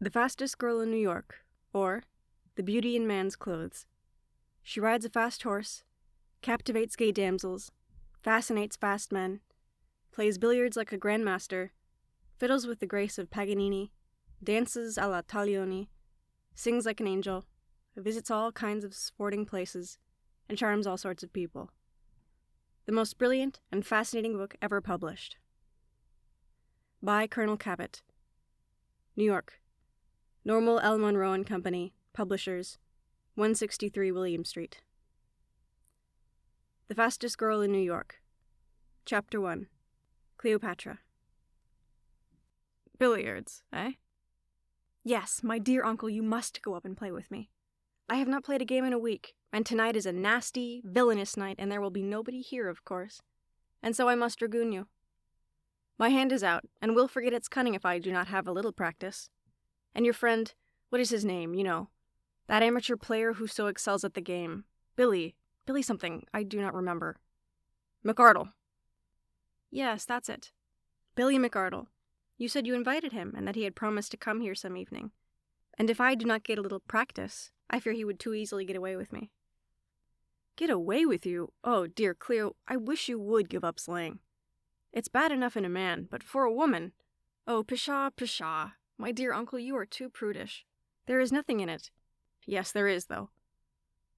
The fastest girl in New York, or the beauty in man's clothes. She rides a fast horse, captivates gay damsels, fascinates fast men, plays billiards like a grandmaster, fiddles with the grace of Paganini, dances a la Taglioni, sings like an angel, visits all kinds of sporting places, and charms all sorts of people. The most brilliant and fascinating book ever published. By Colonel Cabot. New York. Normal L. Monroe and Company, Publishers, 163 William Street. The Fastest Girl in New York. Chapter 1. Cleopatra. Billiards, eh? Yes, my dear uncle, you must go up and play with me. I have not played a game in a week, and tonight is a nasty, villainous night, and there will be nobody here, of course. And so I must dragoon you. My hand is out, and will forget its cunning if I do not have a little practice. And your friend, what is his name, you know? That amateur player who so excels at the game. Billy something, I do not remember. McArdle. Yes, that's it. Billy McArdle. You said you invited him, and that he had promised to come here some evening. And if I do not get a little practice, I fear he would too easily get away with me. Get away with you? Oh, dear Cleo, I wish you would give up slang. It's bad enough in a man, but for a woman... Oh, pshaw, pshaw. My dear uncle, you are too prudish. There is nothing in it. Yes, there is, though.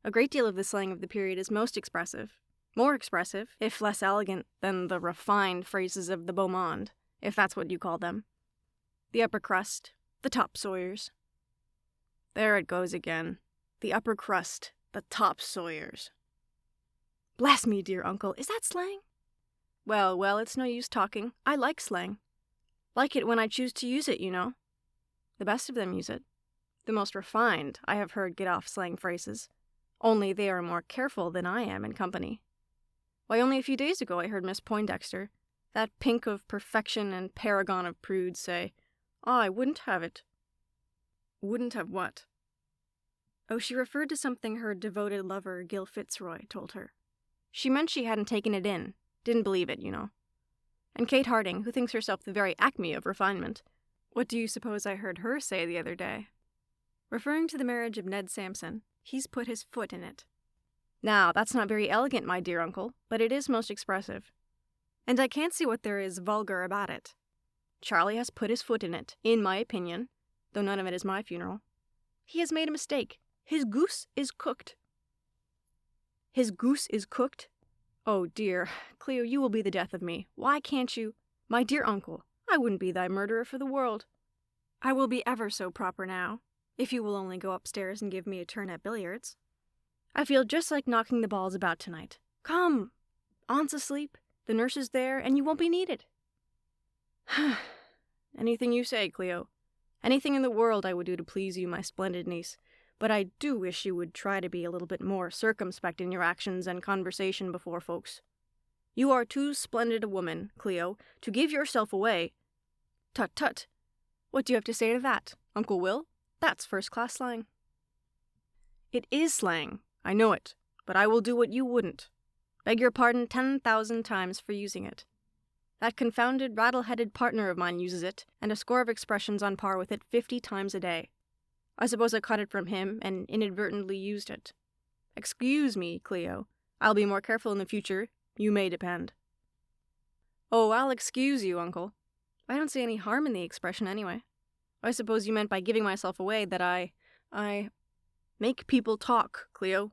A great deal of the slang of the period is most expressive. More expressive, if less elegant, than the refined phrases of the beau monde, if that's what you call them. The upper crust, the topsawyers. There it goes again. The upper crust, the topsawyers. Bless me, dear uncle, is that slang? Well, it's no use talking. I like slang. Like it when I choose to use it, you know. The best of them use it. The most refined I have heard get off slang phrases. Only they are more careful than I am in company. Why, only a few days ago I heard Miss Poindexter, that pink of perfection and paragon of prudes, say, I wouldn't have it. Wouldn't have what? Oh, she referred to something her devoted lover, Gil Fitzroy, told her. She meant she hadn't taken it in, didn't believe it, you know. And Kate Harding, who thinks herself the very acme of refinement, what do you suppose I heard her say the other day? Referring to the marriage of Ned Sampson, he's put his foot in it. Now, that's not very elegant, my dear uncle, but it is most expressive. And I can't see what there is vulgar about it. Charlie has put his foot in it, in my opinion, though none of it is my funeral. He has made a mistake. His goose is cooked. His goose is cooked? Oh, dear, Cleo, you will be the death of me. Why can't you? My dear uncle, I wouldn't be thy murderer for the world. I will be ever so proper now, if you will only go upstairs and give me a turn at billiards. I feel just like knocking the balls about tonight. Come! Aunt's asleep, the nurse is there, and you won't be needed. Anything you say, Cleo. Anything in the world I would do to please you, my splendid niece. But I do wish you would try to be a little bit more circumspect in your actions and conversation before folks. You are too splendid a woman, Cleo, to give yourself away. Tut tut. What do you have to say to that, Uncle Will? That's first-class slang. It is slang, I know it, but I will do what you wouldn't. Beg your pardon 10,000 times for using it. That confounded, rattle-headed partner of mine uses it, and a score of expressions on par with it 50 times a day. I suppose I caught it from him and inadvertently used it. Excuse me, Cleo. I'll be more careful in the future, you may depend. Oh, I'll excuse you, Uncle. I don't see any harm in the expression anyway. I suppose you meant by giving myself away that I make people talk, Cleo.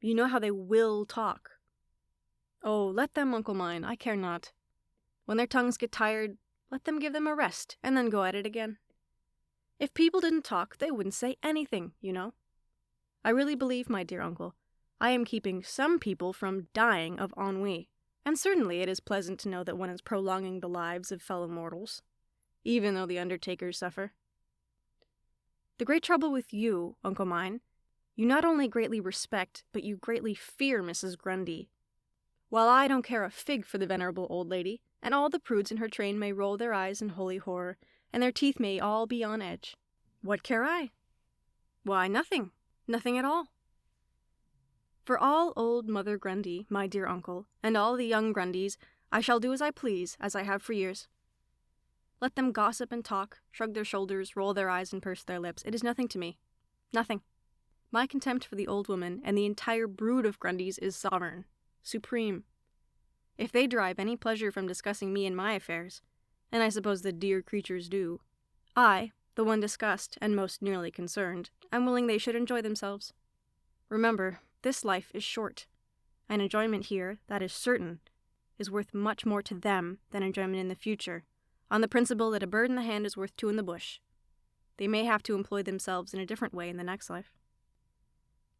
You know how they will talk. Oh, let them, Uncle mine, I care not. When their tongues get tired, let them give them a rest, and then go at it again. If people didn't talk, they wouldn't say anything, you know. I really believe, my dear uncle, I am keeping some people from dying of ennui, and certainly it is pleasant to know that one is prolonging the lives of fellow mortals, even though the undertakers suffer. The great trouble with you, Uncle mine, you not only greatly respect, but you greatly fear Mrs. Grundy. While I don't care a fig for the venerable old lady, and all the prudes in her train may roll their eyes in holy horror, and their teeth may all be on edge. What care I? Why, nothing. Nothing at all. For all old Mother Grundy, my dear uncle, and all the young Grundys, I shall do as I please, as I have for years. Let them gossip and talk, shrug their shoulders, roll their eyes, and purse their lips. It is nothing to me. Nothing. My contempt for the old woman and the entire brood of Grundys is sovereign, supreme. If they derive any pleasure from discussing me and my affairs, and I suppose the dear creatures do, I, the one discussed and most nearly concerned, am willing they should enjoy themselves. Remember, this life is short, and enjoyment here, that is certain, is worth much more to them than enjoyment in the future, on the principle that a bird in the hand is worth two in the bush. They may have to employ themselves in a different way in the next life.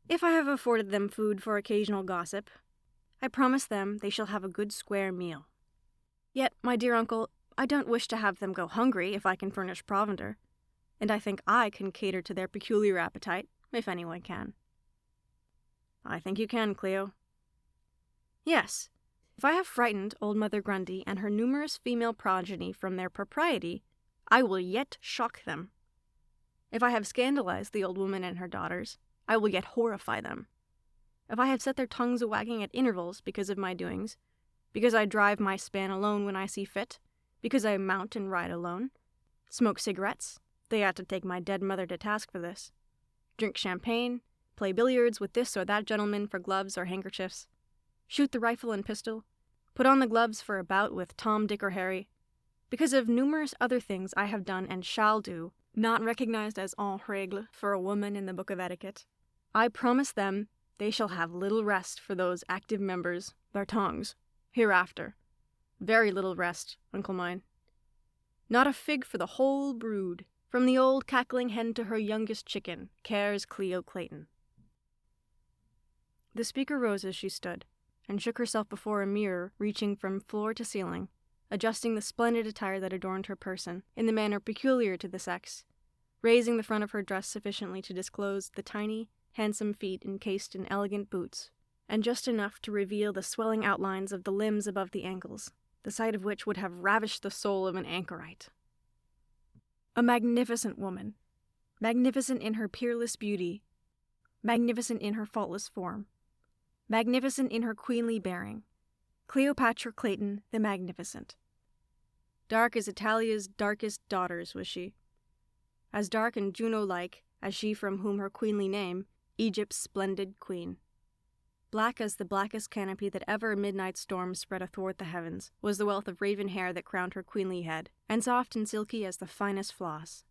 If I have afforded them food for occasional gossip, I promise them they shall have a good square meal. Yet, my dear uncle, I don't wish to have them go hungry if I can furnish provender, and I think I can cater to their peculiar appetite, if anyone can. I think you can, Cleo. Yes, if I have frightened old Mother Grundy and her numerous female progeny from their propriety, I will yet shock them. If I have scandalized the old woman and her daughters, I will yet horrify them. If I have set their tongues a-wagging at intervals because of my doings, because I drive my span alone when I see fit, because I mount and ride alone, smoke cigarettes, they ought to take my dead mother to task for this, drink champagne, play billiards with this or that gentleman for gloves or handkerchiefs, shoot the rifle and pistol, put on the gloves for a bout with Tom, Dick, or Harry, because of numerous other things I have done and shall do, not recognized as en règle for a woman in the book of etiquette, I promise them they shall have little rest for those active members, their tongues, hereafter. Very little rest, uncle mine. Not a fig for the whole brood, from the old cackling hen to her youngest chicken, cares Cleo Clayton. The speaker rose as she stood, and shook herself before a mirror reaching from floor to ceiling, adjusting the splendid attire that adorned her person, in the manner peculiar to the sex, raising the front of her dress sufficiently to disclose the tiny, handsome feet encased in elegant boots, and just enough to reveal the swelling outlines of the limbs above the ankles, the sight of which would have ravished the soul of an anchorite. A magnificent woman, magnificent in her peerless beauty, magnificent in her faultless form, magnificent in her queenly bearing, Cleopatra Clayton the Magnificent. Dark as Italia's darkest daughters was she, as dark and Juno-like as she from whom her queenly name, Egypt's splendid queen. Black as the blackest canopy that ever a midnight storm spread athwart the heavens was the wealth of raven hair that crowned her queenly head, and soft and silky as the finest floss.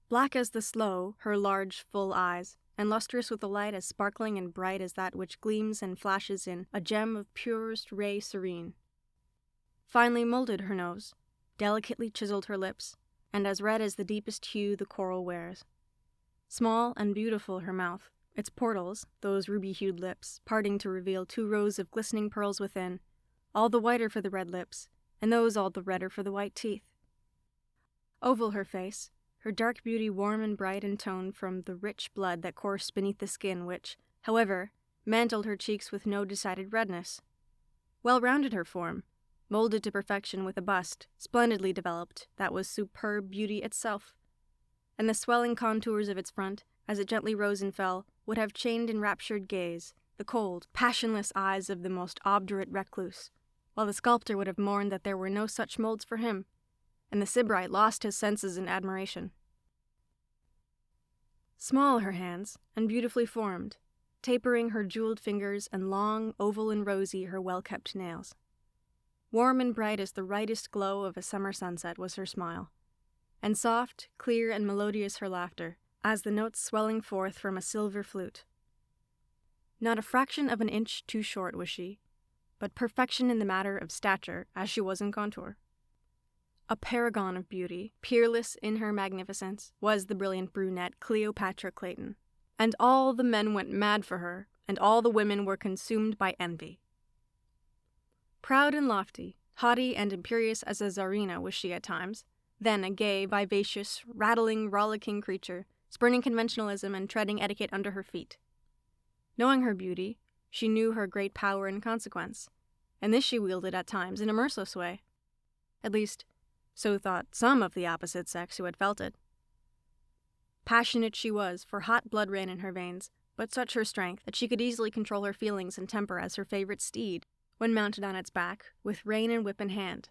Black as the sloe, her large, full eyes, and lustrous with a light as sparkling and bright as that which gleams and flashes in a gem of purest ray serene. Finely molded her nose, delicately chiseled her lips, and as red as the deepest hue the coral wears. Small and beautiful her mouth, its portals, those ruby-hued lips, parting to reveal 2 rows of glistening pearls within, all the whiter for the red lips, and those all the redder for the white teeth. Oval her face, her dark beauty warm and bright in tone from the rich blood that coursed beneath the skin which, however, mantled her cheeks with no decided redness. Well-rounded her form, molded to perfection with a bust, splendidly developed, that was superb beauty itself, and the swelling contours of its front, as it gently rose and fell, would have chained enraptured gaze, the cold, passionless eyes of the most obdurate recluse, while the sculptor would have mourned that there were no such molds for him, and the Sybarite lost his senses in admiration. Small her hands, and beautifully formed, tapering her jeweled fingers, and long, oval and rosy her well-kept nails. Warm and bright as the ruddiest glow of a summer sunset was her smile, and soft, clear, and melodious her laughter, as the notes swelling forth from a silver flute. Not a fraction of an inch too short was she, but perfection in the matter of stature as she was in contour. A paragon of beauty, peerless in her magnificence, was the brilliant brunette Cleopatra Clayton, and all the men went mad for her, and all the women were consumed by envy. Proud and lofty, haughty and imperious as a czarina was she at times, then a gay, vivacious, rattling, rollicking creature, spurning conventionalism and treading etiquette under her feet. Knowing her beauty, she knew her great power and consequence, and this she wielded at times in a merciless way. At least, so thought some of the opposite sex who had felt it. Passionate she was, for hot blood ran in her veins, but such her strength that she could easily control her feelings and temper as her favorite steed, when mounted on its back, with rein and whip in hand.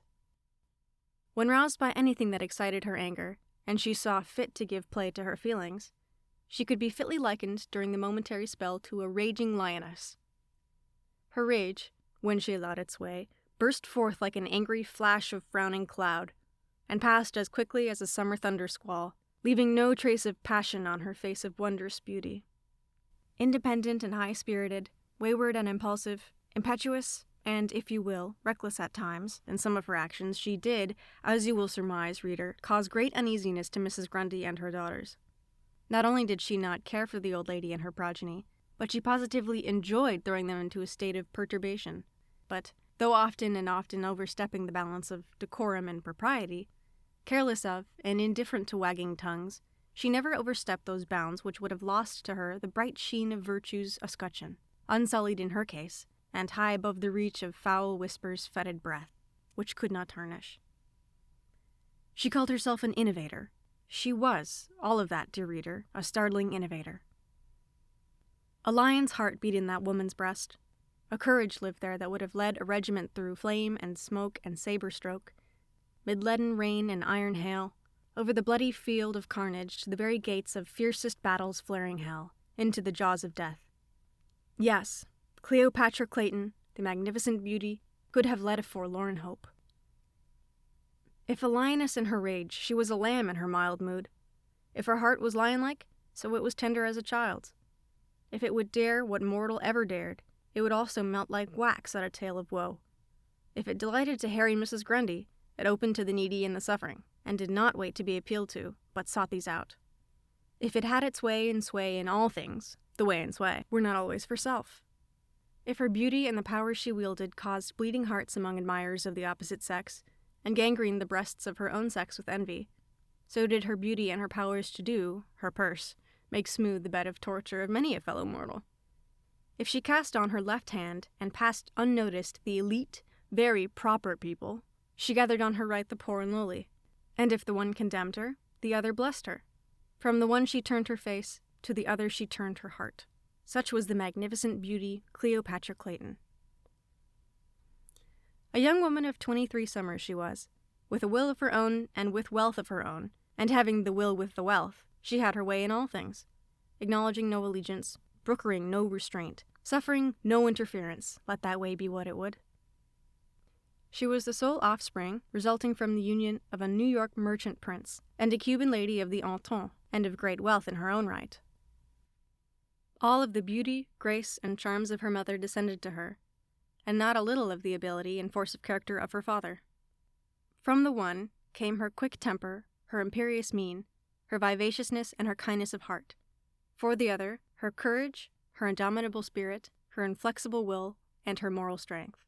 When roused by anything that excited her anger, and she saw fit to give play to her feelings, she could be fitly likened during the momentary spell to a raging lioness. Her rage, when she allowed its way, burst forth like an angry flash of frowning cloud, and passed as quickly as a summer thundersquall, leaving no trace of passion on her face of wondrous beauty. Independent and high-spirited, wayward and impulsive, impetuous, and, if you will, reckless at times, in some of her actions, she did, as you will surmise, reader, cause great uneasiness to Mrs. Grundy and her daughters. Not only did she not care for the old lady and her progeny, but she positively enjoyed throwing them into a state of perturbation. But, though often overstepping the balance of decorum and propriety, careless of and indifferent to wagging tongues, she never overstepped those bounds which would have lost to her the bright sheen of virtue's escutcheon, unsullied in her case, and high above the reach of foul whispers' fetid breath, which could not tarnish. She called herself an innovator. She was, all of that, dear reader, a startling innovator. A lion's heart beat in that woman's breast. A courage lived there that would have led a regiment through flame and smoke and saber-stroke, mid leaden rain and iron hail, over the bloody field of carnage to the very gates of fiercest battle's flaring hell, into the jaws of death. Yes, Cleopatra Clayton, the magnificent beauty, could have led a forlorn hope. If a lioness in her rage, she was a lamb in her mild mood. If her heart was lion-like, so it was tender as a child's. If it would dare what mortal ever dared, it would also melt like wax at a tale of woe. If it delighted to harry Mrs. Grundy, it opened to the needy and the suffering, and did not wait to be appealed to, but sought these out. If it had its way and sway in all things, the way and sway were not always for self. If her beauty and the power she wielded caused bleeding hearts among admirers of the opposite sex, and gangrened the breasts of her own sex with envy, so did her beauty and her powers to do, her purse, make smooth the bed of torture of many a fellow mortal. If she cast on her left hand and passed unnoticed the elite, very proper people, she gathered on her right the poor and lowly, and if the one condemned her, the other blessed her. From the one she turned her face, to the other she turned her heart. Such was the magnificent beauty Cleopatra Clayton. A young woman of 23 summers she was, with a will of her own and with wealth of her own, and having the will with the wealth, she had her way in all things, acknowledging no allegiance, brookering no restraint, suffering no interference, let that way be what it would. She was the sole offspring resulting from the union of a New York merchant prince and a Cuban lady of the Entente, and of great wealth in her own right. All of the beauty, grace, and charms of her mother descended to her, and not a little of the ability and force of character of her father. From the one came her quick temper, her imperious mien, her vivaciousness, and her kindness of heart. For the other, her courage, her indomitable spirit, her inflexible will, and her moral strength.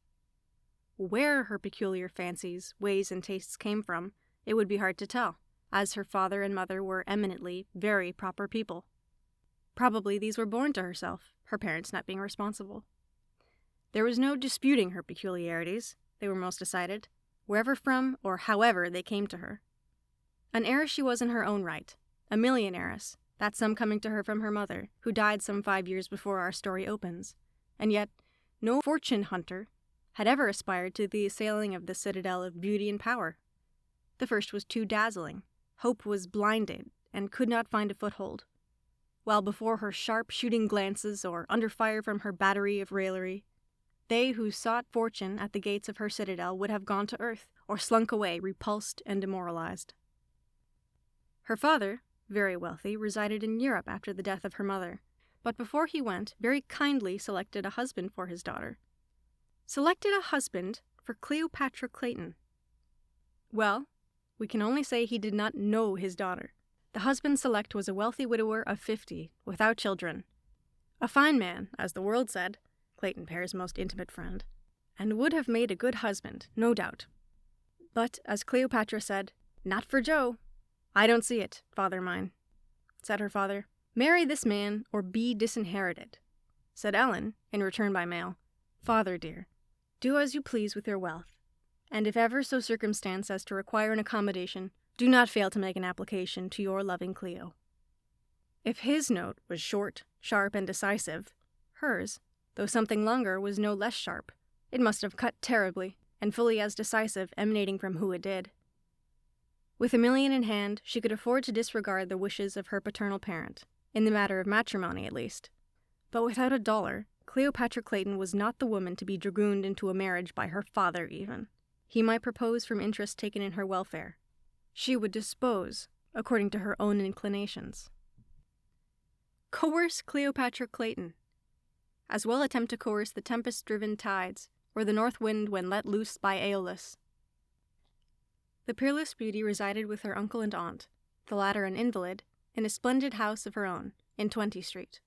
Where her peculiar fancies, ways, and tastes came from, it would be hard to tell, as her father and mother were eminently very proper people. Probably these were born to herself, her parents not being responsible. There was no disputing her peculiarities, they were most decided, wherever from or however they came to her. An heiress she was in her own right, a millionairess, that sum coming to her from her mother, who died some 5 years before our story opens, and yet no fortune hunter had ever aspired to the assailing of the citadel of beauty and power. The first was too dazzling, hope was blinded, and could not find a foothold, while before her sharp shooting glances or under fire from her battery of raillery, they who sought fortune at the gates of her citadel would have gone to earth, or slunk away repulsed and demoralized. Her father, very wealthy, resided in Europe after the death of her mother, but before he went, very kindly selected a husband for his daughter. Selected a husband for Cleopatra Clayton. Well, we can only say he did not know his daughter. The husband select was a wealthy widower of 50, without children. A fine man, as the world said, Clayton Pear's most intimate friend, and would have made a good husband, no doubt. But, as Cleopatra said, "Not for Joe. I don't see it, father mine." Said her father, "Marry this man, or be disinherited." Said Ellen, in return by mail, "Father dear, do as you please with your wealth, and if ever so circumstanced as to require an accommodation, do not fail to make an application to your loving Cleo." If his note was short, sharp, and decisive, hers, though something longer, was no less sharp. It must have cut terribly, and fully as decisive, emanating from who it did. With $1 million in hand, she could afford to disregard the wishes of her paternal parent, in the matter of matrimony at least. But without $1, Cleopatra Clayton was not the woman to be dragooned into a marriage by her father even. He might propose from interest taken in her welfare. She would dispose according to her own inclinations. Coerce Cleopatra Clayton. As well attempt to coerce the tempest-driven tides, or the north wind when let loose by Aeolus. The peerless beauty resided with her uncle and aunt, the latter an invalid, in a splendid house of her own, in 20th Street.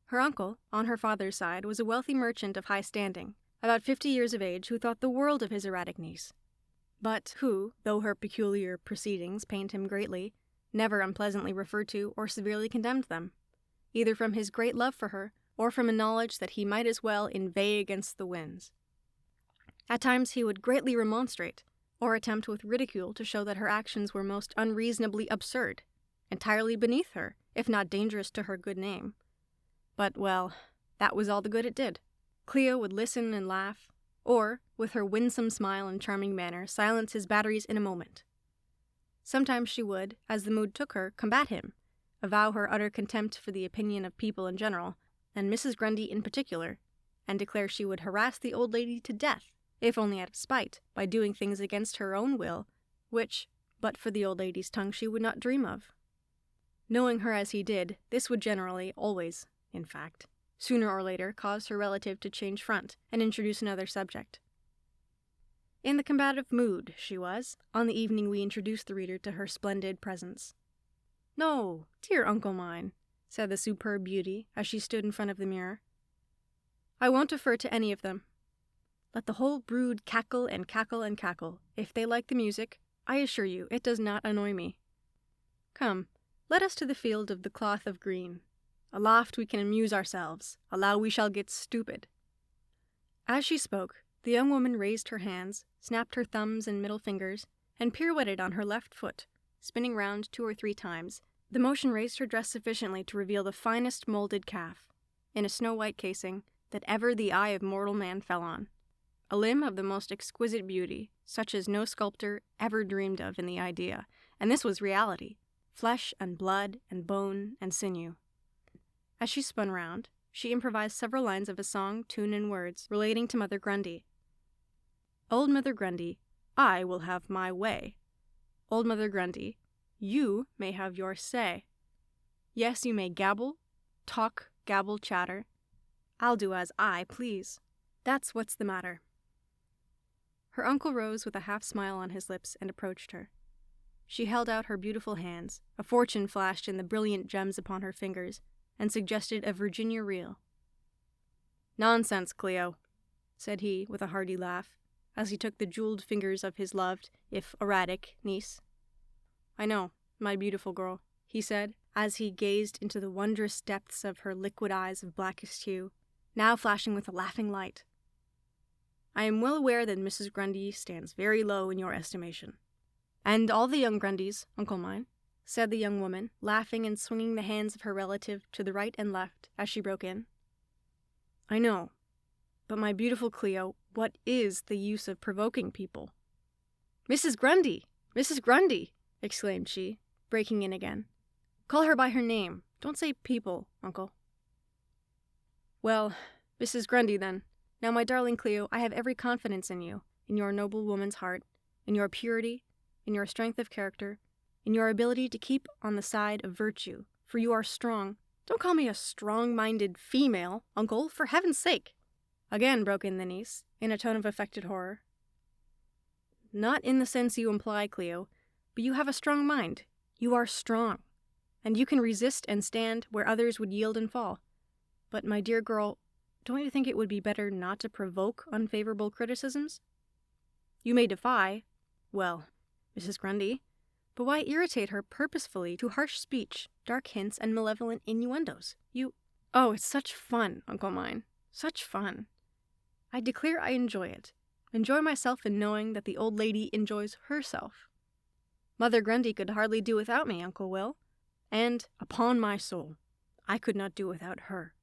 Her uncle, on her father's side, was a wealthy merchant of high standing, about 50 years of age, who thought the world of his erratic niece, but who, though her peculiar proceedings pained him greatly, never unpleasantly referred to or severely condemned them, either from his great love for her, or from a knowledge that he might as well inveigh against the winds. At times he would greatly remonstrate, or attempt with ridicule to show that her actions were most unreasonably absurd, entirely beneath her, if not dangerous to her good name. But, well, that was all the good it did. Cleo would listen and laugh, or, with her winsome smile and charming manner, silence his batteries in a moment. Sometimes she would, as the mood took her, combat him, avow her utter contempt for the opinion of people in general, and Mrs. Grundy in particular, and declare she would harass the old lady to death, if only out of spite, by doing things against her own will, which, but for the old lady's tongue, she would not dream of. Knowing her as he did, this would generally, always, in fact, sooner or later, cause her relative to change front and introduce another subject. In the combative mood she was, on the evening we introduced the reader to her splendid presence. "No, dear uncle mine," said the superb beauty as she stood in front of the mirror. "I won't defer to any of them. Let the whole brood cackle and cackle and cackle. If they like the music, I assure you it does not annoy me. Come, let us to the field of the cloth of green. Aloft we can amuse ourselves, allow we shall get stupid." As she spoke, the young woman raised her hands, snapped her thumbs and middle fingers, and pirouetted on her left foot, spinning round 2 or 3 times. The motion raised her dress sufficiently to reveal the finest molded calf, in a snow-white casing, that ever the eye of mortal man fell on. A limb of the most exquisite beauty, such as no sculptor ever dreamed of in the idea, and this was reality, flesh and blood and bone and sinew. As she spun round, she improvised several lines of a song, tune, and words relating to Mother Grundy. "Old Mother Grundy, I will have my way. Old Mother Grundy, you may have your say. Yes, you may gabble, talk, gabble, chatter. I'll do as I please. That's what's the matter." Her uncle rose with a half-smile on his lips and approached her. She held out her beautiful hands, a fortune flashed in the brilliant gems upon her fingers, and suggested a Virginia reel. "Nonsense, Cleo," said he, with a hearty laugh, as he took the jeweled fingers of his loved, if erratic, niece. "I know, my beautiful girl," he said, as he gazed into the wondrous depths of her liquid eyes of blackest hue, now flashing with a laughing light. "I am well aware that Mrs. Grundy stands very low in your estimation. And all the young Grundys, uncle mine," said the young woman, laughing and swinging the hands of her relative to the right and left as she broke in. "I know, but my beautiful Cleo, what is the use of provoking people?" "Mrs. Grundy! Mrs. Grundy!" exclaimed she, breaking in again. "Call her by her name. Don't say people, uncle." "Well, Mrs. Grundy, then. Now, my darling Cleo, I have every confidence in you, in your noble woman's heart, in your purity, in your strength of character, in your ability to keep on the side of virtue, for you are strong." "Don't call me a strong-minded female, uncle, for heaven's sake!" again broke in the niece, in a tone of affected horror. "Not in the sense you imply, Cleo, but you have a strong mind. You are strong, and you can resist and stand where others would yield and fall. But, my dear girl, don't you think it would be better not to provoke unfavorable criticisms? You may defy, well, Mrs. Grundy, but why irritate her purposefully to harsh speech, dark hints, and malevolent innuendos? Oh, it's such fun, uncle mine, such fun. I declare I enjoy it. Enjoy myself in knowing that the old lady enjoys herself. Mother Grundy could hardly do without me, Uncle Will, and, upon my soul, I could not do without her.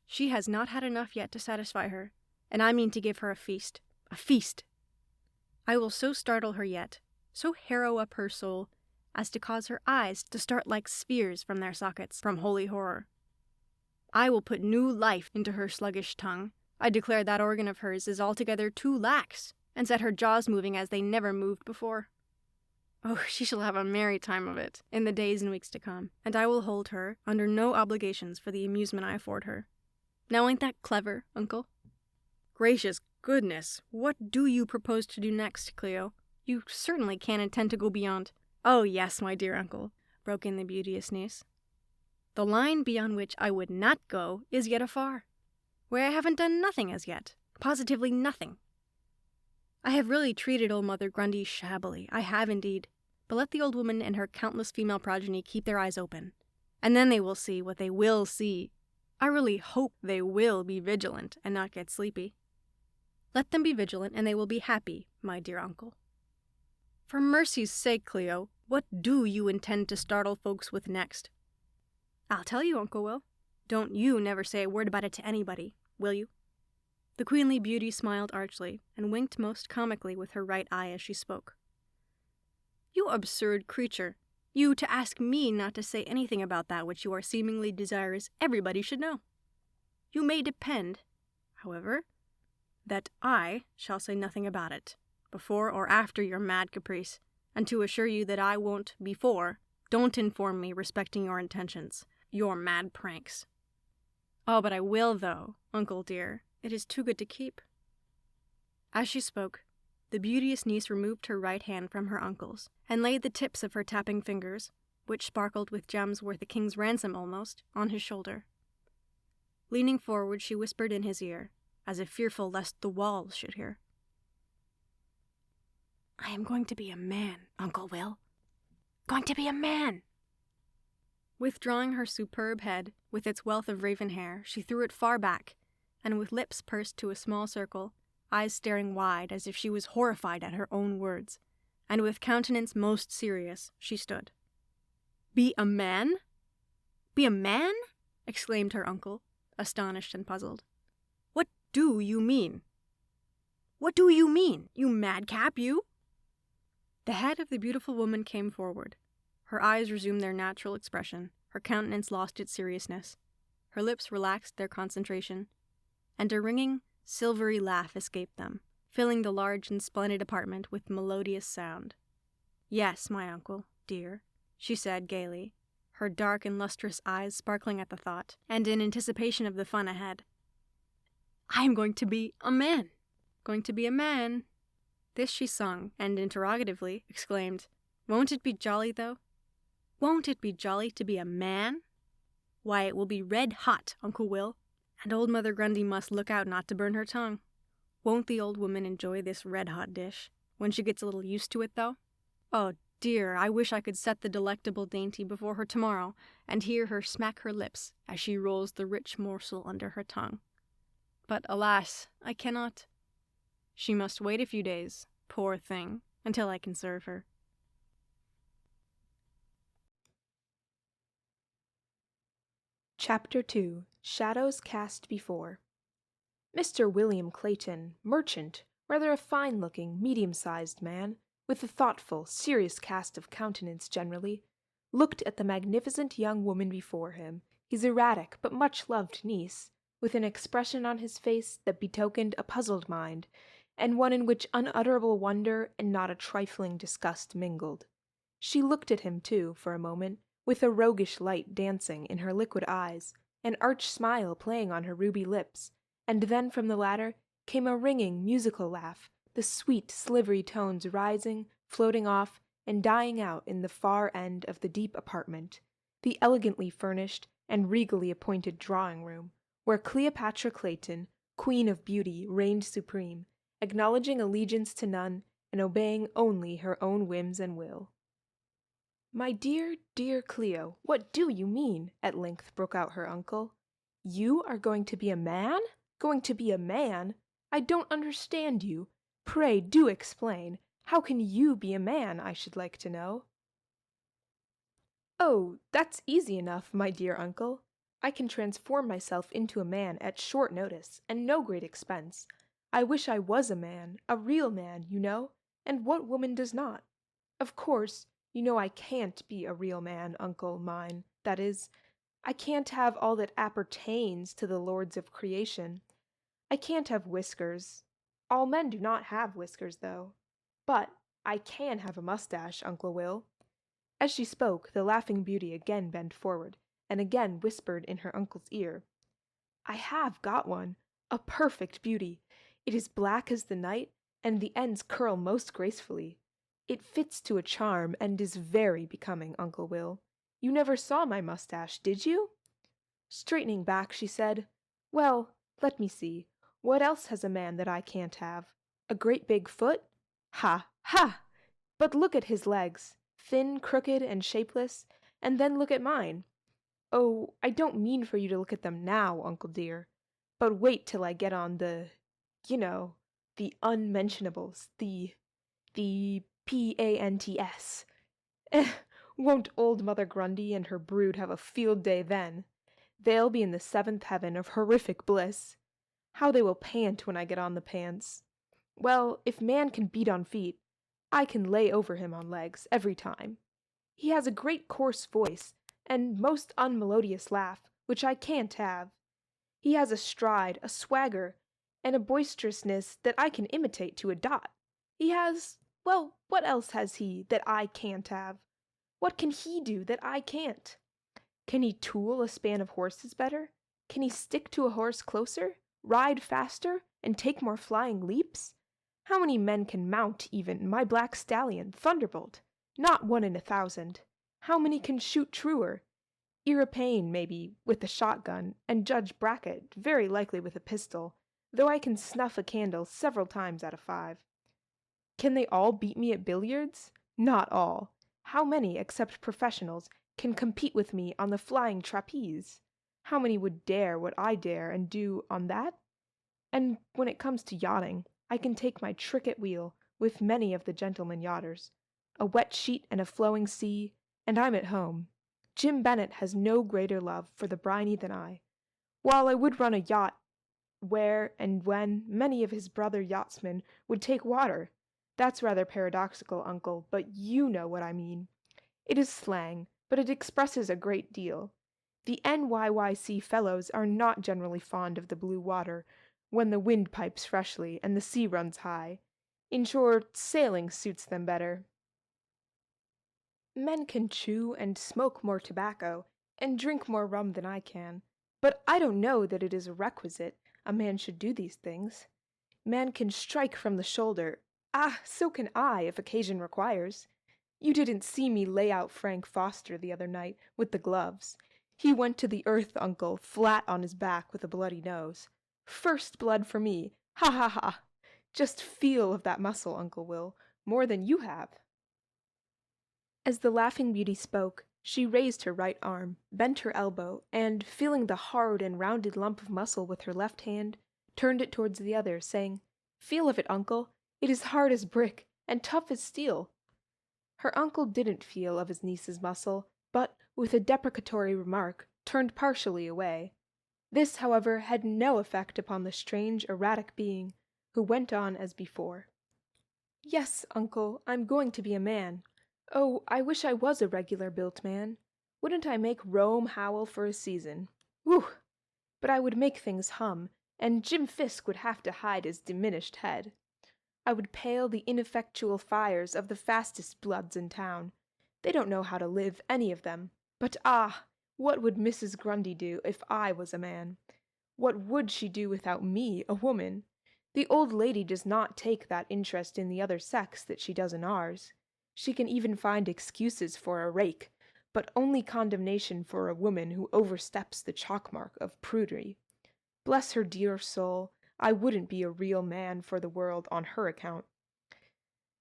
She has not had enough yet to satisfy her, and I mean to give her a feast. A feast! I will so startle her yet, so harrow up her soul as to cause her eyes to start like spears from their sockets from holy horror. I will put new life into her sluggish tongue. I declare that organ of hers is altogether too lax, and set her jaws moving as they never moved before. Oh, she shall have a merry time of it in the days and weeks to come, and I will hold her under no obligations for the amusement I afford her. Now ain't that clever, Uncle? Gracious goodness, what do you propose to do next, Cleo? You certainly can't intend to go beyond— Oh yes, my dear uncle, broke in the beauteous niece. The line beyond which I would not go is yet afar, where I haven't done nothing as yet, positively nothing. I have really treated old Mother Grundy shabbily, I have indeed, but let the old woman and her countless female progeny keep their eyes open, and then they will see what they will see. I really hope they will be vigilant and not get sleepy. Let them be vigilant and they will be happy, my dear uncle. For mercy's sake, Cleo, what do you intend to startle folks with next? I'll tell you, Uncle Will. Don't you never say a word about it to anybody, will you? The queenly beauty smiled archly, and winked most comically with her right eye as she spoke. You absurd creature! You to ask me not to say anything about that which you are seemingly desirous everybody should know. You may depend, however, that I shall say nothing about it, before or after your mad caprice, and to assure you that I won't before, don't inform me respecting your intentions, your mad pranks. Oh, but I will, though, uncle dear. It is too good to keep. As she spoke, the beauteous niece removed her right hand from her uncle's, and laid the tips of her tapping fingers, which sparkled with gems worth a king's ransom almost, on his shoulder. Leaning forward, she whispered in his ear, as if fearful lest the walls should hear. I am going to be a man, Uncle Will. Going to be a man! Withdrawing her superb head, with its wealth of raven hair, she threw it far back, and with lips pursed to a small circle, eyes staring wide as if she was horrified at her own words, and with countenance most serious, she stood. Be a man? Be a man? Exclaimed her uncle, astonished and puzzled. What do you mean? What do you mean, you madcap, you? The head of the beautiful woman came forward. Her eyes resumed their natural expression, her countenance lost its seriousness, her lips relaxed their concentration, and a ringing, silvery laugh escaped them, filling the large and splendid apartment with melodious sound. Yes, my uncle, dear, she said gaily, her dark and lustrous eyes sparkling at the thought, and in anticipation of the fun ahead. I am going to be a man, going to be a man. This she sung, and interrogatively exclaimed, Won't it be jolly, though? Won't it be jolly to be a man? Why, it will be red hot, Uncle Will, and old Mother Grundy must look out not to burn her tongue. Won't the old woman enjoy this red-hot dish, when she gets a little used to it, though? Oh, dear, I wish I could set the delectable dainty before her tomorrow, and hear her smack her lips as she rolls the rich morsel under her tongue. But, alas, I cannot. She must wait a few days, poor thing, until I can serve her. Chapter 2. Shadows Cast Before. Mr. William Clayton, merchant, rather a fine-looking, medium-sized man, with a thoughtful, serious cast of countenance generally, looked at the magnificent young woman before him, his erratic but much-loved niece, with an expression on his face that betokened a puzzled mind, and one in which unutterable wonder and not a trifling disgust mingled. She looked at him, too, for a moment, with a roguish light dancing in her liquid eyes, an arch smile playing on her ruby lips, and then from the latter came a ringing, musical laugh, the sweet, slivery tones rising, floating off, and dying out in the far end of the deep apartment, the elegantly furnished and regally appointed drawing-room, where Cleopatra Clayton, Queen of Beauty, reigned supreme, acknowledging allegiance to none and obeying only her own whims and will. My dear, dear Cleo, what do you mean? At length broke out her uncle. You are going to be a man? Going to be a man? I don't understand you. Pray do explain. How can you be a man, I should like to know? Oh, that's easy enough, my dear uncle. I can transform myself into a man at short notice, and no great expense. I wish I was a man, a real man, you know, and what woman does not? Of course, you know I can't be a real man, uncle mine. That is, I can't have all that appertains to the lords of creation. I can't have whiskers. All men do not have whiskers, though. But I can have a mustache, Uncle Will. As she spoke, the Laughing Beauty again bent forward, and again whispered in her uncle's ear. I have got one, a perfect beauty. It is black as the night, and the ends curl most gracefully. It fits to a charm, and is very becoming, Uncle Will. You never saw my mustache, did you? Straightening back, she said, Well, let me see. What else has a man that I can't have? A great big foot? Ha, ha! But look at his legs, thin, crooked, and shapeless, and then look at mine. Oh, I don't mean for you to look at them now, uncle dear, but wait till I get on the unmentionables, the PANTS. Won't old Mother Grundy and her brood have a field day then? They'll be in the seventh heaven of horrific bliss. How they will pant when I get on the pants. Well, if man can beat on feet, I can lay over him on legs every time. He has a great coarse voice, and most unmelodious laugh, which I can't have. He has a stride, a swagger, and a boisterousness that I can imitate to a dot. He has, well, what else has he that I can't have? What can he do that I can't? Can he tool a span of horses better? Can he stick to a horse closer, ride faster, and take more flying leaps? How many men can mount, even, my black stallion, Thunderbolt? Not 1 in 1,000. How many can shoot truer? Irripane, maybe, with the shotgun, and Judge Brackett, very likely with a pistol, though I can snuff a candle several times out of 5. Can they all beat me at billiards? Not all. How many, except professionals, can compete with me on the flying trapeze? How many would dare what I dare and do on that? And when it comes to yachting, I can take my trick at wheel with many of the gentlemen yachters. A wet sheet and a flowing sea, and I'm at home. Jim Bennet has no greater love for the briny than I. While I would run a yacht where and when many of his brother yachtsmen would take water. That's rather paradoxical, uncle, but you know what I mean. It is slang, but it expresses a great deal. The NYYC fellows are not generally fond of the blue water, when the wind pipes freshly and the sea runs high. In short, sailing suits them better. Men can chew and smoke more tobacco, and drink more rum than I can, but I don't know that it is a requisite a man should do these things. Man can strike from the shoulder. Ah, so can I, if occasion requires. You didn't see me lay out Frank Foster the other night with the gloves. He went to the earth, uncle, flat on his back with a bloody nose. First blood for me. Ha ha ha! Just feel of that muscle, Uncle Will, more than you have. As the Laughing Beauty spoke, she raised her right arm, bent her elbow, and, feeling the hard and rounded lump of muscle with her left hand, turned it towards the other, saying, Feel of it, uncle. It is hard as brick, and tough as steel. Her uncle didn't feel of his niece's muscle, but, with a deprecatory remark, turned partially away. This, however, had no effect upon the strange, erratic being, who went on as before. Yes, uncle, I'm going to be a man. Oh, I wish I was a regular-built man. Wouldn't I make Rome howl for a season? Whew! But I would make things hum, and Jim Fisk would have to hide his diminished head. I would pale the ineffectual fires of the fastest bloods in town. They don't know how to live, any of them. But ah! What would Mrs. Grundy do if I was a man? What would she do without me, a woman? The old lady does not take that interest in the other sex that she does in ours. She can even find excuses for a rake, but only condemnation for a woman who oversteps the chalk-mark of prudery. Bless her dear soul, I wouldn't be a real man for the world on her account.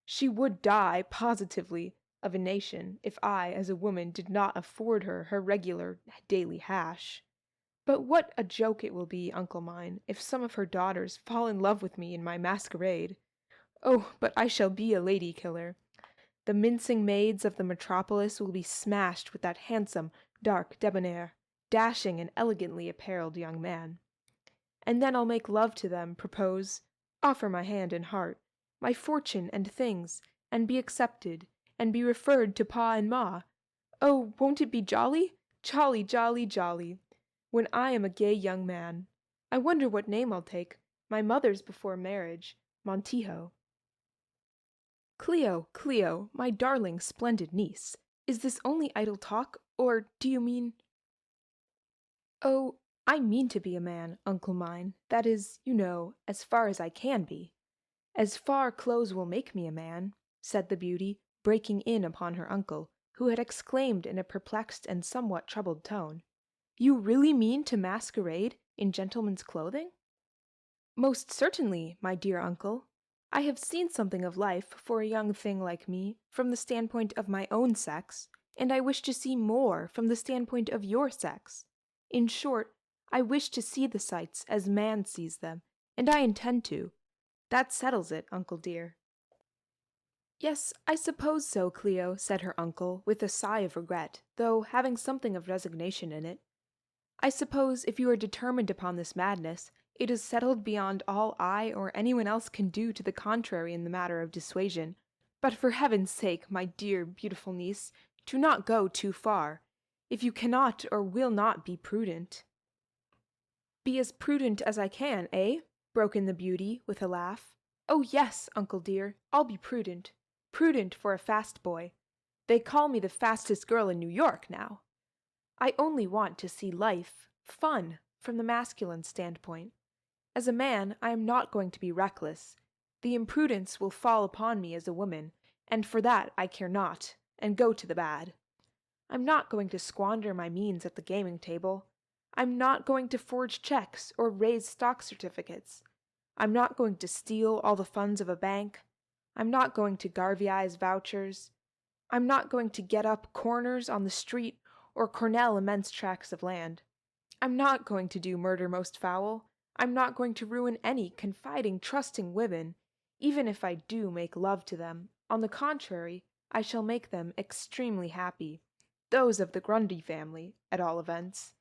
She would die, positively, of inanition, if I, as a woman, did not afford her regular daily hash. But what a joke it will be, uncle mine, if some of her daughters fall in love with me in my masquerade. Oh, but I shall be a lady-killer. The mincing maids of the metropolis will be smashed with that handsome, dark, debonair, dashing and elegantly apparelled young man. And then I'll make love to them, propose, offer my hand and heart, my fortune and things, and be accepted, and be referred to Pa and Ma. Oh, won't it be jolly? Jolly, jolly, jolly, when I am a gay young man. I wonder what name I'll take. My mother's before marriage, Montijo. Cleo, Cleo, my darling, splendid niece, is this only idle talk, or do you mean— Oh, I mean to be a man, uncle mine, that is, you know, as far as I can be. As far clothes will make me a man, said the beauty, breaking in upon her uncle, who had exclaimed in a perplexed and somewhat troubled tone, You really mean to masquerade in gentleman's clothing? Most certainly, my dear uncle. I have seen something of life for a young thing like me from the standpoint of my own sex, and I wish to see more from the standpoint of your sex. In short, I wish to see the sights as man sees them, and I intend to. That settles it, uncle dear. Yes, I suppose so, Cleo, said her uncle, with a sigh of regret, though having something of resignation in it. I suppose if you are determined upon this madness, it is settled beyond all I or anyone else can do to the contrary in the matter of dissuasion. But for heaven's sake, my dear, beautiful niece, do not go too far. If you cannot or will not be prudent— Be as prudent as I can, eh? Broke in the beauty, with a laugh. Oh yes, uncle dear, I'll be prudent. Prudent for a fast boy. They call me the fastest girl in New York now. I only want to see life, fun, from the masculine standpoint. As a man, I am not going to be reckless. The imprudence will fall upon me as a woman, and for that I care not, and go to the bad. I'm not going to squander my means at the gaming table. I'm not going to forge checks or raise stock certificates. I'm not going to steal all the funds of a bank. I'm not going to Garvey's vouchers. I'm not going to get up corners on the street or Cornell immense tracts of land. I'm not going to do murder most foul. I'm not going to ruin any confiding, trusting women, even if I do make love to them. On the contrary, I shall make them extremely happy. Those of the Grundy family, at all events.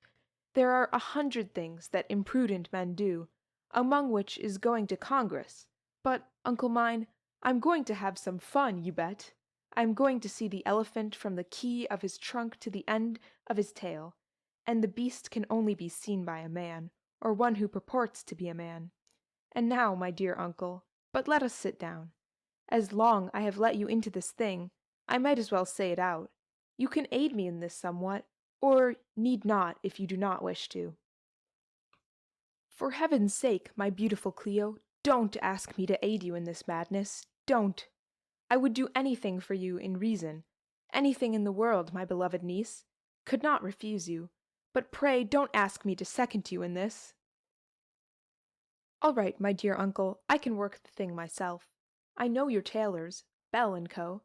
There are 100 things that imprudent men do, among which is going to Congress. But, uncle mine, I'm going to have some fun, you bet. I'm going to see the elephant from the key of his trunk to the end of his tail, and the beast can only be seen by a man, or one who purports to be a man. And now, my dear uncle, but let us sit down. As long I have let you into this thing, I might as well say it out. You can aid me in this somewhat, or need not if you do not wish to. For heaven's sake, my beautiful Cleo, don't ask me to aid you in this madness. Don't. I would do anything for you in reason, anything in the world, my beloved niece. Could not refuse you. But pray don't ask me to second you in this. All right, my dear uncle, I can work the thing myself. I know your tailors, Bell & Co.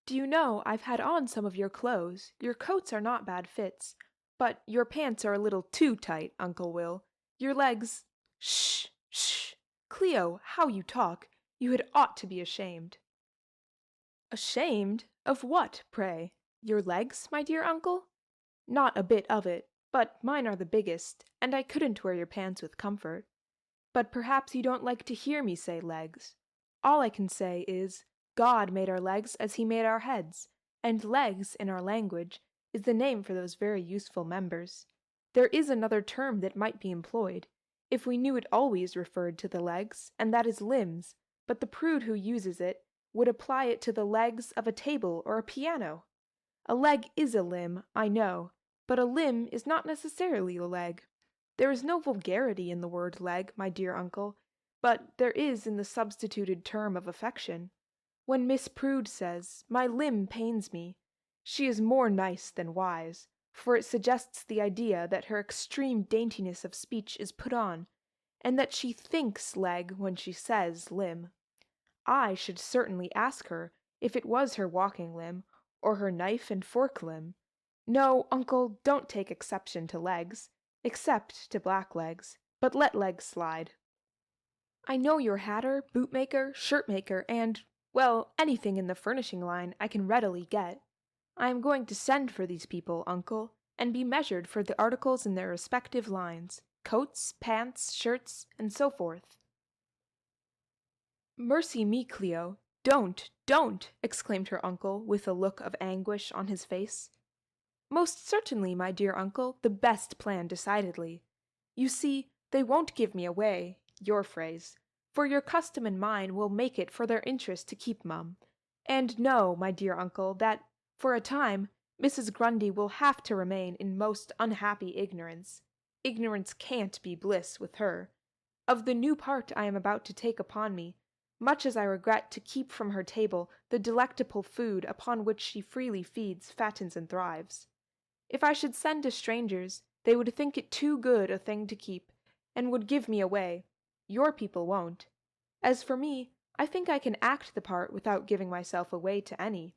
Do you know I've had on some of your clothes? Your coats are not bad fits, but your pants are a little too tight, Uncle Will. Your legs— Shh, shh. Cleo, how you talk. You had ought to be ashamed. Ashamed? Of what, pray? Your legs, my dear uncle? Not a bit of it, but mine are the biggest, and I couldn't wear your pants with comfort. But perhaps you don't like to hear me say legs. All I can say is, God made our legs as he made our heads, and legs, in our language, is the name for those very useful members. There is another term that might be employed, if we knew it always referred to the legs, and that is limbs, but the prude who uses it would apply it to the legs of a table or a piano. A leg is a limb, I know, but a limb is not necessarily a leg. There is no vulgarity in the word leg, my dear uncle, but there is in the substituted term of affection. When Miss Prude says, "My limb pains me," she is more nice than wise, for it suggests the idea that her extreme daintiness of speech is put on, and that she thinks leg when she says limb. I should certainly ask her if it was her walking limb, or her knife and fork limb. No, uncle, don't take exception to legs, except to black legs, but let legs slide. I know your hatter, bootmaker, shirtmaker, and, well, anything in the furnishing line I can readily get. I am going to send for these people, uncle, and be measured for the articles in their respective lines, coats, pants, shirts, and so forth. Mercy me, Cleo, Don't!" exclaimed her uncle, with a look of anguish on his face. "Most certainly, my dear uncle, the best plan decidedly. You see, they won't give me away, your phrase, for your custom and mine will make it for their interest to keep mum. And know, my dear uncle, that, for a time, Mrs. Grundy will have to remain in most unhappy ignorance. Ignorance can't be bliss with her. Of the new part I am about to take upon me, much as I regret to keep from her table the delectable food upon which she freely feeds, fattens, and thrives. If I should send to strangers, they would think it too good a thing to keep, and would give me away. Your people won't. As for me, I think I can act the part without giving myself away to any.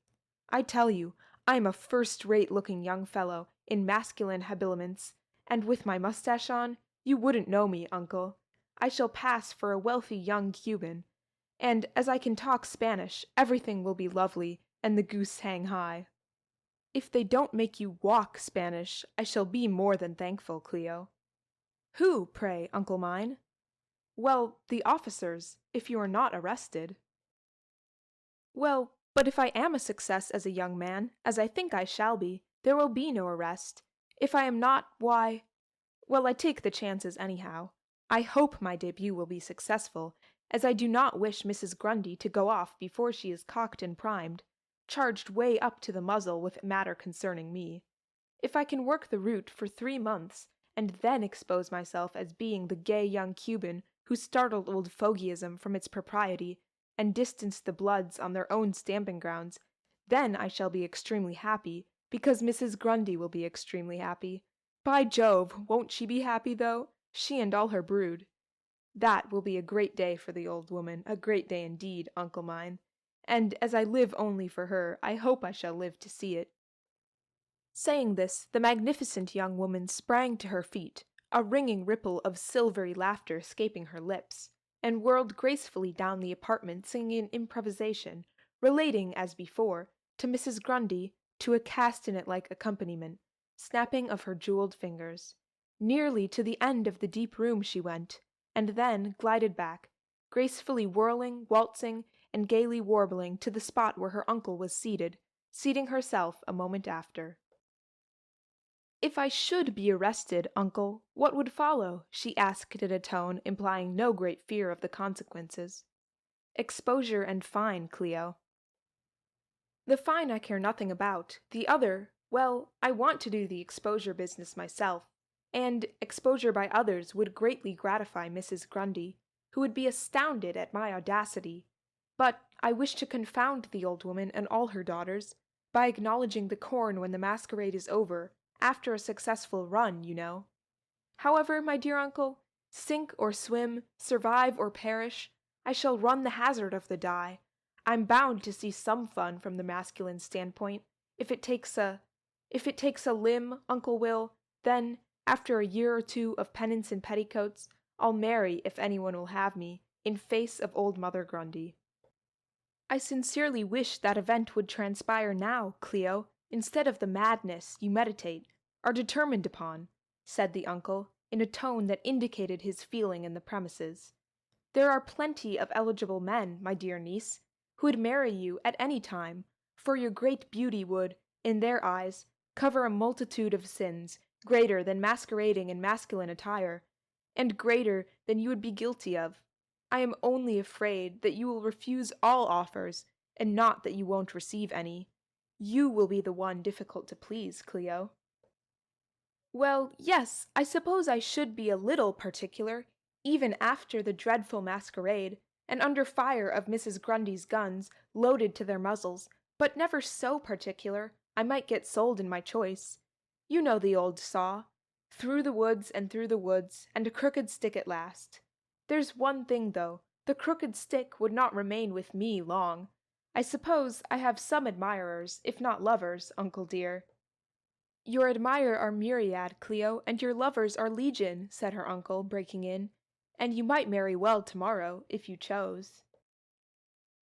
I tell you, I am a first-rate looking young fellow, in masculine habiliments, and with my mustache on, you wouldn't know me, uncle. I shall pass for a wealthy young Cuban, and as I can talk Spanish, everything will be lovely, and the goose hang high. If they don't make you walk Spanish, I shall be more than thankful, Cleo." "Who, pray, uncle mine?" "Well, the officers, if you are not arrested." "Well, but if I am a success as a young man, as I think I shall be, there will be no arrest. If I am not, why— well, I take the chances anyhow. I hope my debut will be successful, as I do not wish Mrs. Grundy to go off before she is cocked and primed, charged way up to the muzzle with matter concerning me. If I can work the route for 3 months, and then expose myself as being the gay young Cuban who startled old fogyism from its propriety, and distanced the Bloods on their own stamping grounds, then I shall be extremely happy, because Mrs. Grundy will be extremely happy. By Jove, won't she be happy, though? She and all her brood. That will be a great day for the old woman, a great day indeed, uncle mine. And as I live only for her, I hope I shall live to see it." Saying this, the magnificent young woman sprang to her feet, a ringing ripple of silvery laughter escaping her lips, and whirled gracefully down the apartment singing an improvisation, relating, as before, to Mrs. Grundy, to a castanet-like accompaniment, snapping of her jewelled fingers. Nearly to the end of the deep room she went, and then glided back, gracefully whirling, waltzing, and gaily warbling to the spot where her uncle was seated, seating herself a moment after. "If I should be arrested, uncle, what would follow?" she asked in a tone implying no great fear of the consequences. "Exposure and fine, Cleo." "The fine I care nothing about. The other, well, I want to do the exposure business myself, and exposure by others would greatly gratify Mrs. Grundy, who would be astounded at my audacity. But I wish to confound the old woman and all her daughters, by acknowledging the corn when the masquerade is over, after a successful run, you know. However, my dear uncle, sink or swim, survive or perish, I shall run the hazard of the die. I'm bound to see some fun from the masculine standpoint. If it takes a limb, Uncle Will, then, after a year or 2 of penance in petticoats, I'll marry if anyone will have me, in face of old Mother Grundy." "I sincerely wish that event would transpire now, Cleo, instead of the madness you meditate, are determined upon," said the uncle, in a tone that indicated his feeling in the premises. "There are plenty of eligible men, my dear niece, who would marry you at any time, for your great beauty would, in their eyes, cover a multitude of sins, greater than masquerading in masculine attire, and greater than you would be guilty of. I am only afraid that you will refuse all offers, and not that you won't receive any. You will be the one difficult to please, Cleo." "Well, yes, I suppose I should be a little particular, even after the dreadful masquerade, and under fire of Mrs. Grundy's guns, loaded to their muzzles, but never so particular, I might get sold in my choice. You know the old saw, through the woods, and a crooked stick at last. There's one thing, though, the crooked stick would not remain with me long. I suppose I have some admirers, if not lovers, uncle dear." "Your admirers are myriad, Cleo, and your lovers are legion," said her uncle, breaking in, "and you might marry well tomorrow, if you chose."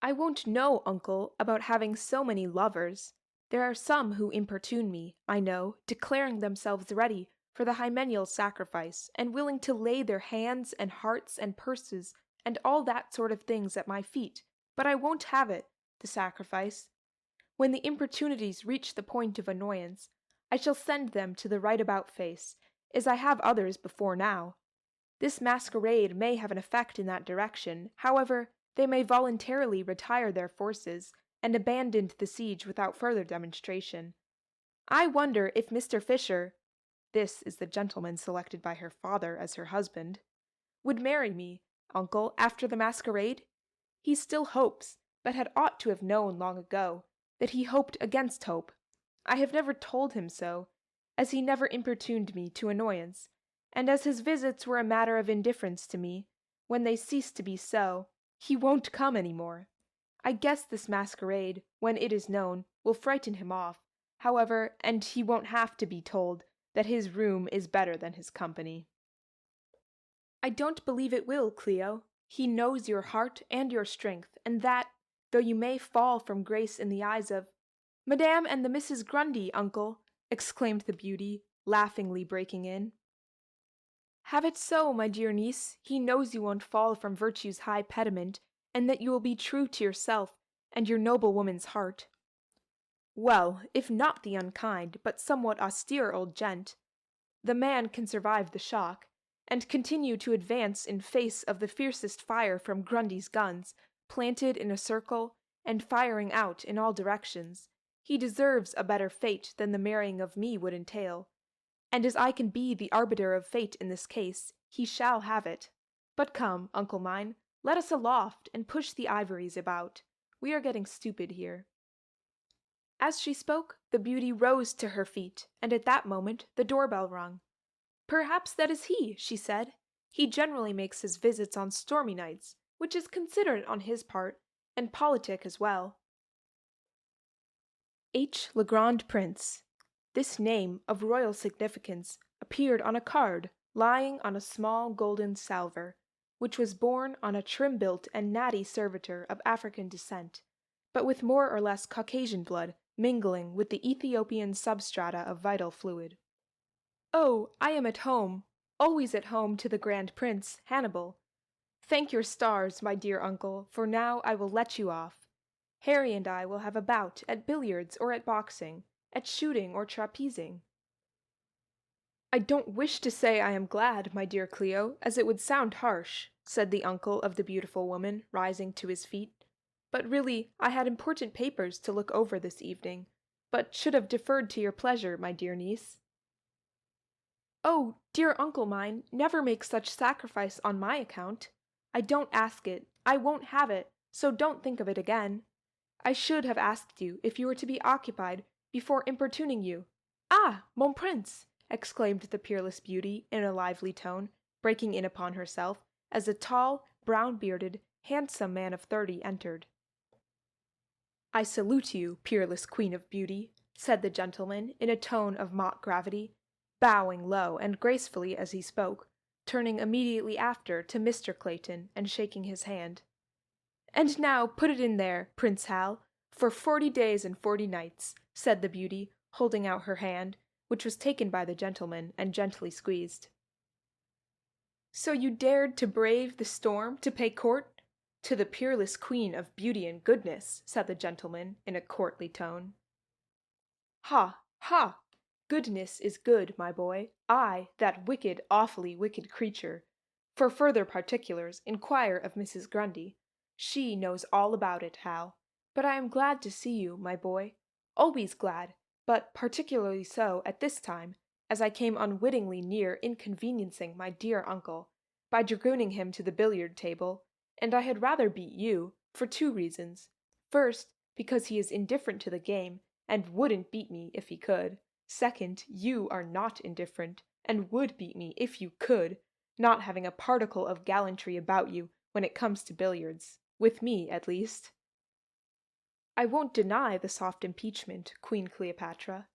"I won't know, uncle, about having so many lovers. There are some who importune me, I know, declaring themselves ready for the hymeneal sacrifice, and willing to lay their hands and hearts and purses and all that sort of things at my feet, but I won't have it. the sacrifice. When the importunities reach the point of annoyance, I shall send them to the right about face, as I have others before now. This masquerade may have an effect in that direction. However, they may voluntarily retire their forces, and abandon the siege without further demonstration. I wonder if Mr. Fisher, this is the gentleman selected by her father as her husband, would marry me, uncle, after the masquerade? He still hopes, but had ought to have known long ago, that he hoped against hope. I have never told him so, as he never importuned me to annoyance, and as his visits were a matter of indifference to me, when they cease to be so, he won't come any more. I guess this masquerade, when it is known, will frighten him off, however, and he won't have to be told that his room is better than his company. I don't believe it will, Cleo. He knows your heart and your strength, and that, though you may fall from grace in the eyes of— "Madame and the Misses Grundy, uncle," exclaimed the beauty, laughingly breaking in. "Have it so, my dear niece. He knows you won't fall from virtue's high pediment, and that you will be true to yourself and your noble woman's heart." Well, if not the unkind, but somewhat austere old gent, the man can survive the shock, and continue to advance in face of the fiercest fire from Grundy's guns, planted in a circle, and firing out in all directions, he deserves a better fate than the marrying of me would entail, and as I can be the arbiter of fate in this case, he shall have it. But come, uncle mine, let us aloft and push the ivories about. We are getting stupid here. As she spoke, the beauty rose to her feet, and at that moment the doorbell rung. "Perhaps that is he," she said. "He generally makes his visits on stormy nights, which is considerate on his part, and politic as well." H. Le Grand Prince. This name, of royal significance, appeared on a card lying on a small golden salver, which was borne on a trim-built and natty servitor of African descent, but with more or less Caucasian blood mingling with the Ethiopian substrata of vital fluid. "Oh, I am at home, always at home to the Grand Prince, Hannibal. Thank your stars, my dear uncle, for now I will let you off. Harry and I will have a bout at billiards or at boxing, at shooting or trapezing." "I don't wish to say I am glad, my dear Cleo, as it would sound harsh," said the uncle of the beautiful woman, rising to his feet. "But really I had important papers to look over this evening, but should have deferred to your pleasure, my dear niece." "Oh, dear uncle mine, never make such sacrifice on my account. I don't ask it, I won't have it, so don't think of it again. I should have asked you if you were to be occupied before importuning you. Ah, mon prince!" exclaimed the peerless beauty in a lively tone, breaking in upon herself, as a tall, brown-bearded, handsome man of 30 entered. "I salute you, peerless queen of beauty," said the gentleman in a tone of mock gravity, bowing low and gracefully as he spoke, turning immediately after to Mr. Clayton and shaking his hand. "And now put it in there, Prince Hal, for 40 days and 40 nights," said the beauty, holding out her hand, which was taken by the gentleman and gently squeezed. "So you dared to brave the storm to pay court to the peerless queen of beauty and goodness," said the gentleman in a courtly tone. "Ha, ha! Goodness is good, my boy. I, that wicked, awfully wicked creature. For further particulars, inquire of Mrs. Grundy. She knows all about it, Hal. But I am glad to see you, my boy. Always glad, but particularly so at this time, as I came unwittingly near inconveniencing my dear uncle, by dragooning him to the billiard table, and I had rather beat you, for 2 reasons. First, because he is indifferent to the game, and wouldn't beat me if he could. Second, you are not indifferent, and would beat me if you could, not having a particle of gallantry about you when it comes to billiards, with me at least." "I won't deny the soft impeachment, Queen Cleopatra.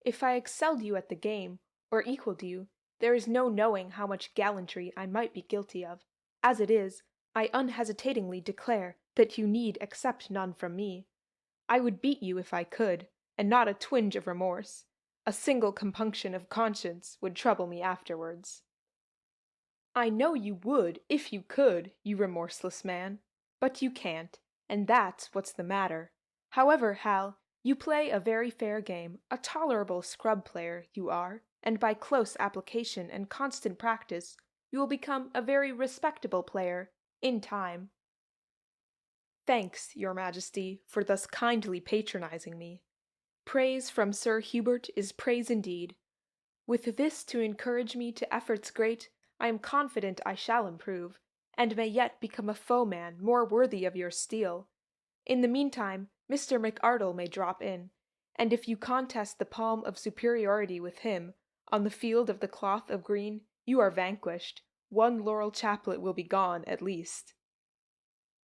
If I excelled you at the game, or equaled you, there is no knowing how much gallantry I might be guilty of. As it is, I unhesitatingly declare that you need accept none from me. I would beat you if I could, and not a twinge of remorse. A single compunction of conscience would trouble me afterwards." "I know you would, if you could, you remorseless man. But you can't. and that's what's the matter. However, Hal, you play a very fair game, a tolerable scrub player, you are, and by close application and constant practice, you will become a very respectable player, in time. Thanks, your Majesty, for thus kindly patronizing me. Praise from Sir Hubert is praise indeed. With this to encourage me to efforts great, I am confident I shall improve, and may yet become a foeman more worthy of your steel. In the meantime, Mr. McArdle may drop in, and if you contest the palm of superiority with him, on the field of the cloth of green, you are vanquished. One laurel chaplet will be gone, at least.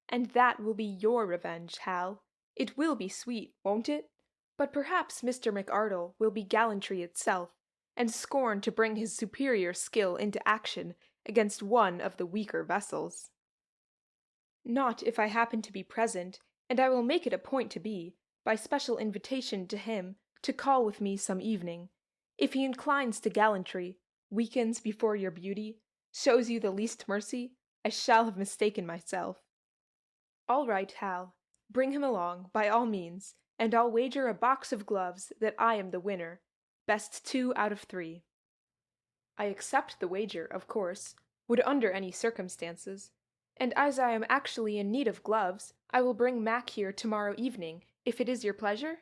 And that will be your revenge, Hal. It will be sweet, won't it? But perhaps Mr. McArdle will be gallantry itself, and scorn to bring his superior skill into action against one of the weaker vessels. Not if I happen to be present, and I will make it a point to be, by special invitation to him, to call with me some evening. If he inclines to gallantry, weakens before your beauty, shows you the least mercy, I shall have mistaken myself. All right, Hal. Bring him along, by all means, and I'll wager a box of gloves that I am the winner. Best 2 out of 3. I accept the wager, of course, would under any circumstances, and as I am actually in need of gloves, I will bring Mac here tomorrow evening, if it is your pleasure?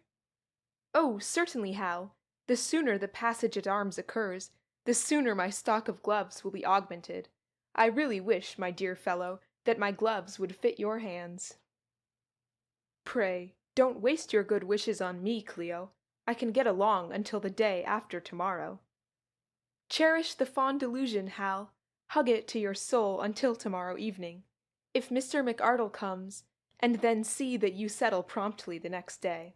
Oh, certainly, Hal. The sooner the passage at arms occurs, the sooner my stock of gloves will be augmented. I really wish, my dear fellow, that my gloves would fit your hands. Pray, don't waste your good wishes on me, Cleo. I can get along until the day after tomorrow. Cherish the fond delusion, Hal. Hug it to your soul until tomorrow evening. If Mr. McArdle comes, and then see that you settle promptly the next day.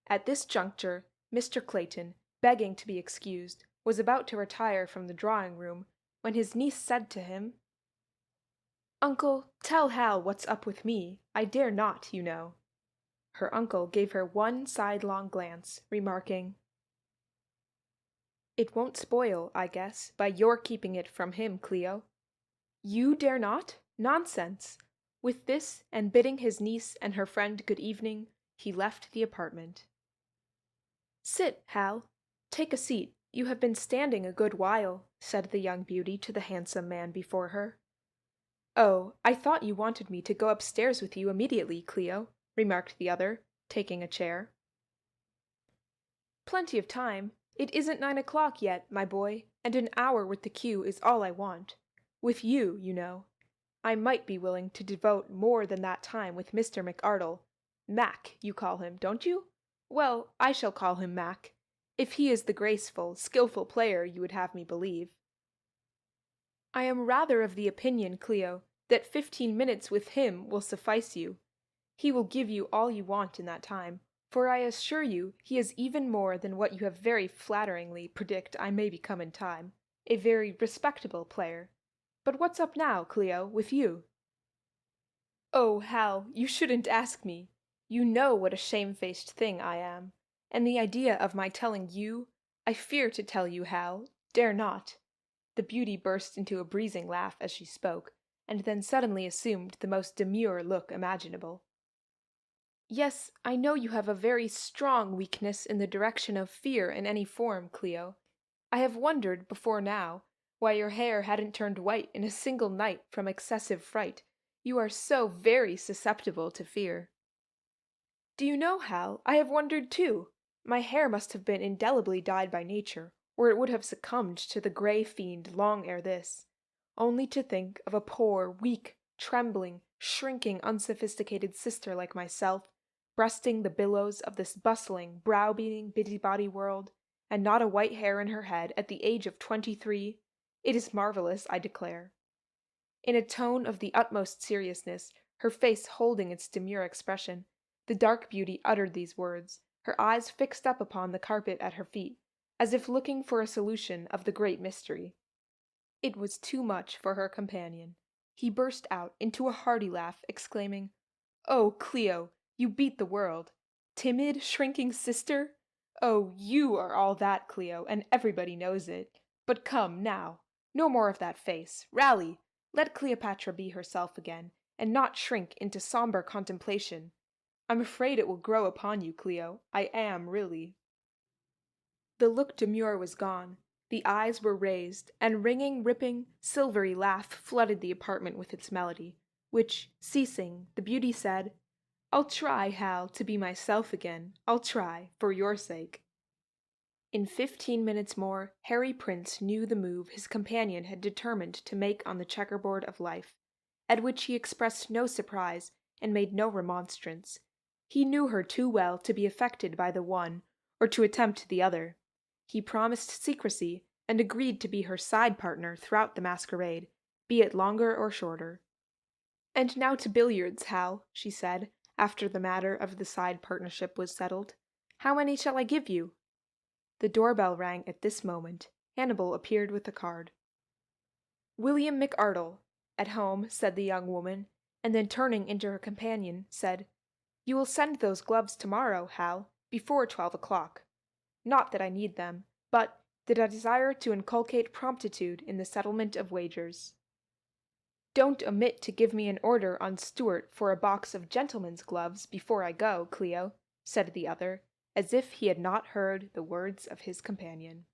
At this juncture, Mr. Clayton, begging to be excused, was about to retire from the drawing-room, when his niece said to him, "Uncle, tell Hal what's up with me. I dare not, you know." Her uncle gave her one sidelong glance, remarking, "It won't spoil, I guess, by your keeping it from him, Cleo." "You dare not? Nonsense!" With this, and bidding his niece and her friend good evening, he left the apartment. "Sit, Hal. Take a seat. You have been standing a good while," said the young beauty to the handsome man before her. "Oh, I thought you wanted me to go upstairs with you immediately, Cleo," remarked the other, taking a chair. "Plenty of time. It isn't 9 o'clock yet, my boy, and an hour with the cue is all I want. With you, you know. I might be willing to devote more than that time with Mr. McArdle. Mac, you call him, don't you? Well, I shall call him Mac, if he is the graceful, skilful player you would have me believe. I am rather of the opinion, Cleo, that 15 minutes with him will suffice you. He will give you all you want in that time, for I assure you he is even more than what you have very flatteringly predict I may become in time, a very respectable player. But what's up now, Cleo, with you?" "Oh, Hal, you shouldn't ask me. You know what a shamefaced thing I am, and the idea of my telling you, I fear to tell you, Hal, dare not." The beauty burst into a breezing laugh as she spoke, and then suddenly assumed the most demure look imaginable. "Yes, I know you have a very strong weakness in the direction of fear in any form, Cleo. I have wondered, before now, why your hair hadn't turned white in a single night from excessive fright. You are so very susceptible to fear." "Do you know, Hal, I have wondered too. My hair must have been indelibly dyed by nature, or it would have succumbed to the grey fiend long ere this. Only to think of a poor, weak, trembling, shrinking, unsophisticated sister like myself, breasting the billows of this bustling, browbeating, busybody world, and not a white hair in her head at the age of 23, it is marvelous, I declare." In a tone of the utmost seriousness, her face holding its demure expression, the dark beauty uttered these words, her eyes fixed up upon the carpet at her feet, as if looking for a solution of the great mystery. It was too much for her companion. He burst out into a hearty laugh, exclaiming, "Oh, Cleo, you beat the world. Timid, shrinking sister? Oh, you are all that, Cleo, and everybody knows it. But come, now, no more of that face. Rally! Let Cleopatra be herself again, and not shrink into somber contemplation. I'm afraid it will grow upon you, Cleo. I am, really. The look demure was gone. The eyes were raised, and ringing, ripping, silvery laugh flooded the apartment with its melody, which, ceasing, the beauty said, "I'll try, Hal, to be myself again. I'll try, for your sake." In 15 minutes more, Harry Prince knew the move his companion had determined to make on the checkerboard of life, at which he expressed no surprise and made no remonstrance. He knew her too well to be affected by the one, or to attempt the other. He promised secrecy, and agreed to be her side partner throughout the masquerade, be it longer or shorter. "And now to billiards, Hal," she said, after the matter of the side partnership was settled. "How many shall I give you?" The doorbell rang at this moment. Hannibal appeared with a card. "William McArdle, at home," said the young woman, and then turning into her companion, said, "You will send those gloves tomorrow, Hal, before 12 o'clock. Not that I need them, but that I desire to inculcate promptitude in the settlement of wagers." "Don't omit to give me an order on Stuart for a box of gentlemen's gloves before I go, Cleo," said the other, as if he had not heard the words of his companion.